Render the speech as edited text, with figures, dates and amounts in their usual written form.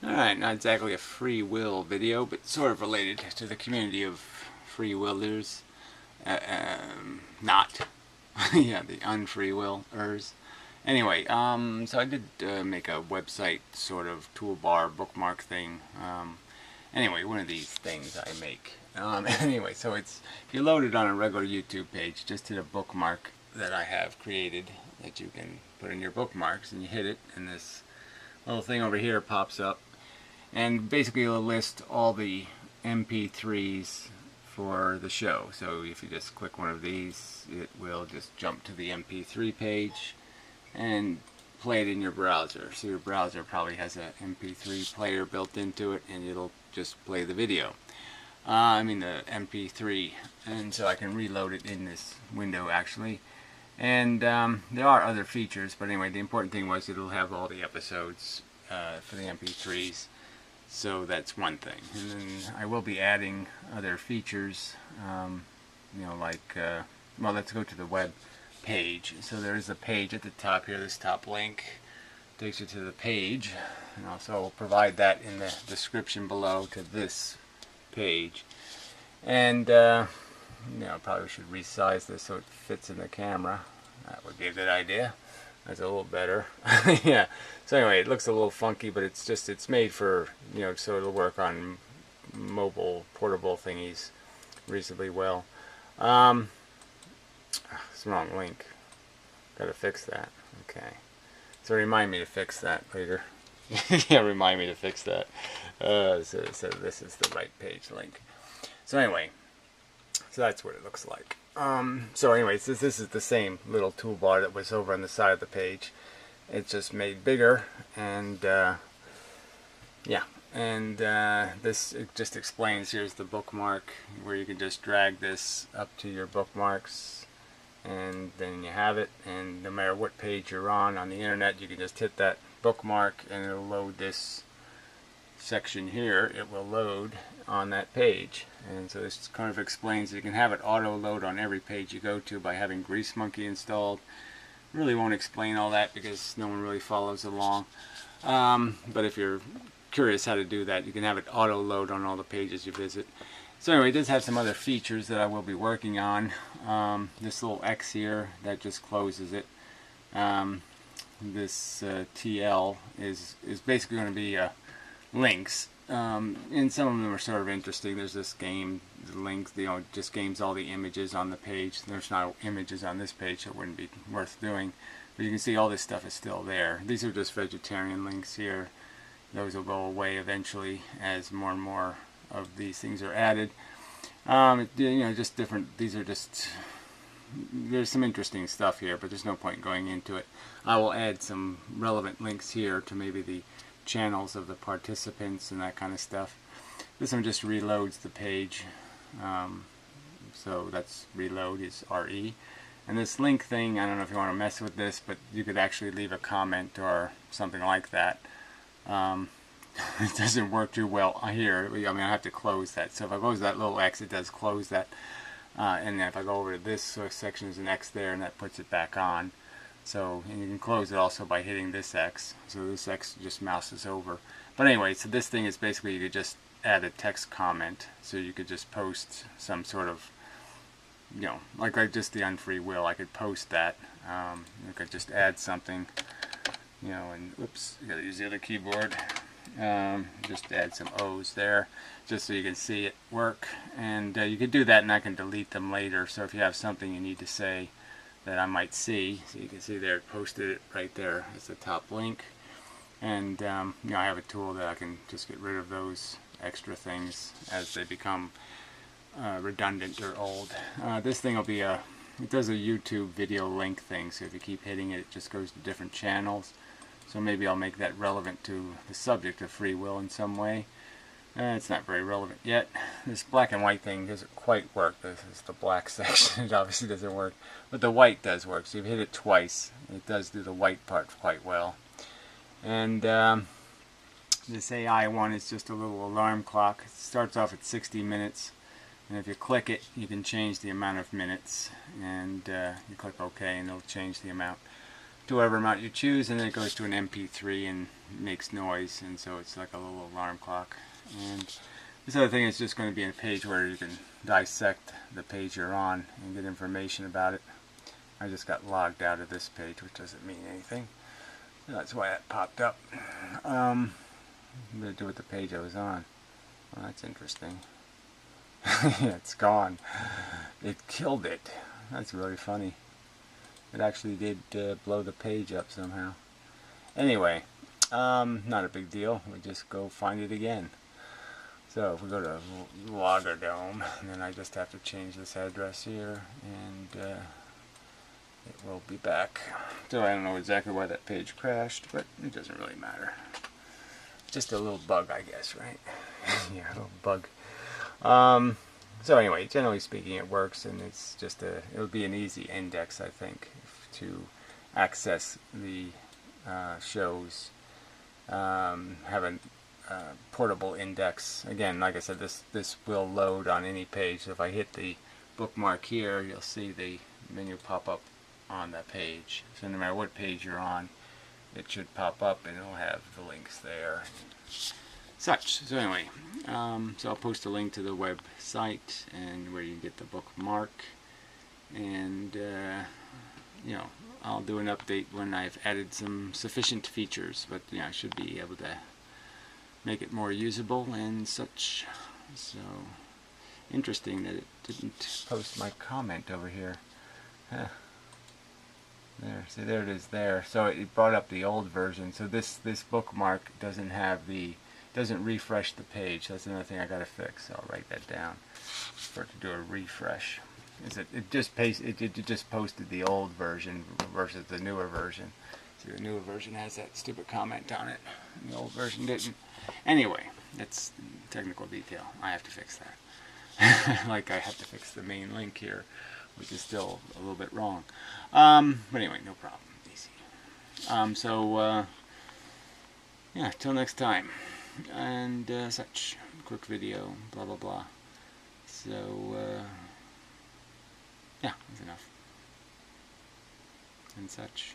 Alright, not exactly a free will video, but sort of related to the community of free willers. Not. Yeah, the unfree willers. Anyway, so I did make a website sort of toolbar bookmark thing. Anyway, one of these things I make. Anyway, so it's, if you load it on a regular YouTube page, just hit a bookmark that I have created that you can put in your bookmarks, and you hit it, and this little thing over here pops up. And basically it'll list all the mp3s for the show. So if you just click one of these, it will just jump to the mp3 page and play it in your browser. So your browser probably has a mp3 player built into it, and it'll just play the video. I mean the mp3. And so I can reload it in this window actually. And there are other features, but anyway, the important thing was it'll have all the episodes for the mp3s. So that's one thing. And then I will be adding other features, you know, like, well, let's go to the web page. So there is a page at the top here. This top link takes you to the page. And also I'll provide that in the description below to this page. And, you know, probably should resize this so it fits in the camera. That would be a good idea. That's a little better. Yeah. So anyway, it looks a little funky, but it's just, it's made for, you know, so it'll work on mobile, portable thingies reasonably well. It's the wrong link. Gotta fix that. Okay. So remind me to fix that later. Yeah, remind me to fix that. So this is the right page link. So anyway, so that's what it looks like. So anyways, this is the same little toolbar that was over on the side of the page. It's just made bigger, and yeah, and this, it just explains, here's the bookmark where you can just drag this up to your bookmarks, and then you have it, and no matter what page you're on the internet, you can just hit that bookmark and it'll load this section here. It will load on that page. And so this kind of explains you can have it auto load on every page you go to by having Grease Monkey installed. Really won't explain all that because no one really follows along, but if you're curious how to do that, you can have it auto load on all the pages you visit. So anyway, it does have some other features that I will be working on. This little X here, that just closes it. This TL is basically going to be links, and some of them are sort of interesting. There's this game, the link, you know, just games all the images on the page. There's no images on this page, so it wouldn't be worth doing. But you can see all this stuff is still there. These are just vegetarian links here. Those will go away eventually as more and more of these things are added. You know, just different, these are just, there's some interesting stuff here, but there's no point going into it. I will add some relevant links here to maybe the channels of the participants and that kind of stuff. This one just reloads the page, so that's reload is RE. And this link thing, I don't know if you want to mess with this, but you could actually leave a comment or something like that. It doesn't work too well here. I mean, I have to close that. So if I go to that little X, it does close that. And then if I go over to this section, there's an X there, and that puts it back on. So, and you can close it also by hitting this X. So this X just mouses over. But anyway, so this thing is basically, you could just add a text comment. So you could just post some sort of, you know, like just the unfree will. I could post that. You could just add something, you know, and oops, I gotta use the other keyboard. Just add some O's there, just so you can see it work. And you could do that, and I can delete them later. So if you have something you need to say that I might see, so you can see there, it posted it right there as the top link. And you know, I have a tool that I can just get rid of those extra things as they become redundant or old. This thing will be it does a YouTube video link thing, so if you keep hitting it, it just goes to different channels. So maybe I'll make that relevant to the subject of free will in some way. It's not very relevant yet. This black and white thing doesn't quite work. This is the black section. It obviously doesn't work. But the white does work. So if you hit it twice, it does do the white part quite well. And this AI one is just a little alarm clock. It starts off at 60 minutes. And if you click it, you can change the amount of minutes. And you click OK, and it'll change the amount. to whatever amount you choose, and then it goes to an mp3 and makes noise, and so it's like a little alarm clock. And this other thing is just going to be a page where you can dissect the page you're on and get information about it. I just got logged out of this page, which doesn't mean anything. That's why that popped up. I'm going to do with the page I was on. Well, that's interesting. Yeah, it's gone. It killed it. That's really funny. It actually did blow the page up somehow. Anyway, not a big deal. We just go find it again. So if we go to Logger Dome, and then I just have to change this address here, and it will be back. So I don't know exactly why that page crashed, but it doesn't really matter. Just a little bug, I guess, right? Yeah, a little bug. So anyway, generally speaking, it works, and it's just it'll be an easy index, I think, to access the shows. Have a portable index. Again, like I said, this will load on any page. So if I hit the bookmark here, you'll see the menu pop up on that page. So no matter what page you're on, it should pop up, and it'll have the links there. Such. So anyway, so I'll post a link to the website and where you can get the bookmark, and you know, I'll do an update when I've added some sufficient features, but you know, I should be able to make it more usable and such. So interesting that it didn't post my comment over here. Huh. There, see, there it is there. So it brought up the old version. So this bookmark doesn't have doesn't refresh the page. That's another thing I gotta fix. So I'll write that down for it to do a refresh. It just posted the old version versus the newer version. See, the newer version has that stupid comment on it, and the old version didn't. Anyway, that's technical detail. I have to fix that. Like I have to fix the main link here, which is still a little bit wrong. But anyway, no problem. Easy. So yeah, till next time. And such. Quick video, blah blah blah. So yeah, that's enough. And such.